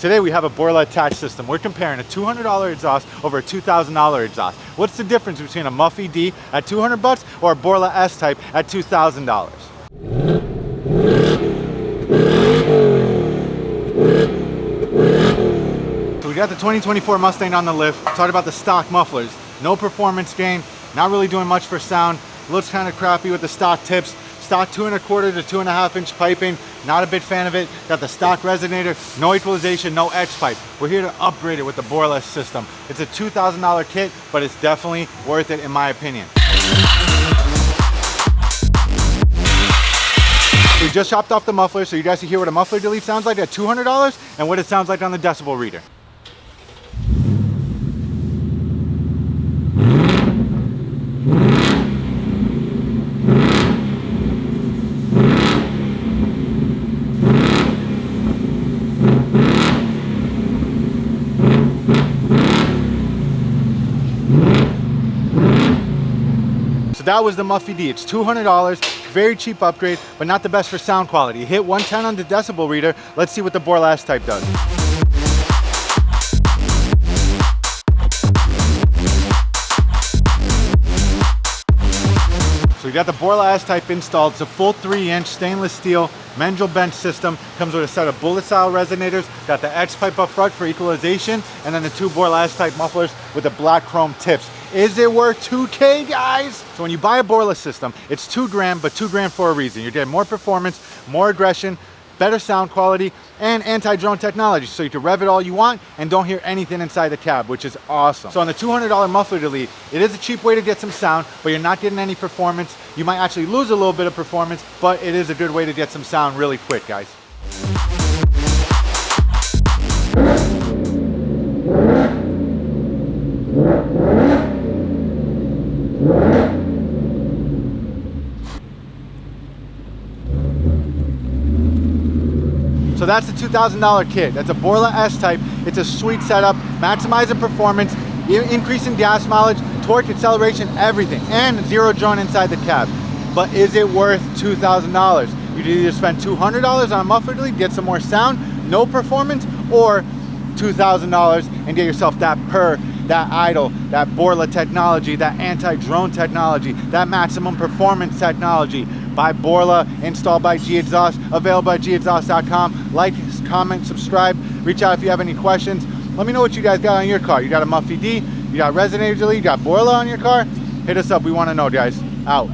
Today we have a Borla attached system. We're comparing a $200 exhaust over a $2,000 exhaust. What's the difference between a Muffy D at 200 bucks or a Borla S-Type at $2,000? So we got the 2024 Mustang on the lift. Talked about the stock mufflers. No performance gain, not really doing much for sound. Looks kind of crappy with the stock tips. Stock 2¼ to 2½ inch piping. Not a big fan of it. Got the stock resonator, no equalization, no X pipe. We're here to upgrade it with the Borla system. It's a $2,000 kit, but it's definitely worth it in my opinion. We just chopped off the muffler, so you guys can hear what a muffler delete sounds like at $200 and what it sounds like on the decibel reader. That was the Muffy D. It's $200, very cheap upgrade, but not the best for sound quality. It hit 110 on the decibel reader. Let's see what the Borla S-Type does. So we got the Borla S-Type installed. It's a full 3-inch stainless steel Mendel bench system. Comes with a set of bullet style resonators. Got the X pipe up front for equalization, and then the 2 Borla S-Type mufflers with the black chrome tips. Is it worth $2K, guys? So when you buy a Borla system, it's $2 grand, but $2 grand for a reason. You're getting more performance, more aggression, better sound quality, and anti-drone technology, so you can rev it all you want and don't hear anything inside the cab, which is awesome. So on the $200 muffler delete, it is a cheap way to get some sound, but you're not getting any performance. You might actually lose a little bit of performance, but it is a good way to get some sound really quick, guys. So that's the $2,000 kit. That's a Borla S-Type. It's a sweet setup, maximizing performance, increasing gas mileage, torque, acceleration, everything, and 0 drone inside the cab. But is it worth $2,000? You can either spend $200 on a muffler delete, get some more sound, no performance, or $2,000 and get yourself that purr, that idle, that Borla technology, that anti-drone technology, that maximum performance technology by Borla, installed by G Exhaust, available at gexhaust.com. Like, comment, subscribe, reach out if you have any questions. Let me know what you guys got on your car. You got a Muffy D, you got resonator delete, you got Borla on your car? Hit us up, we want to know, guys. Out.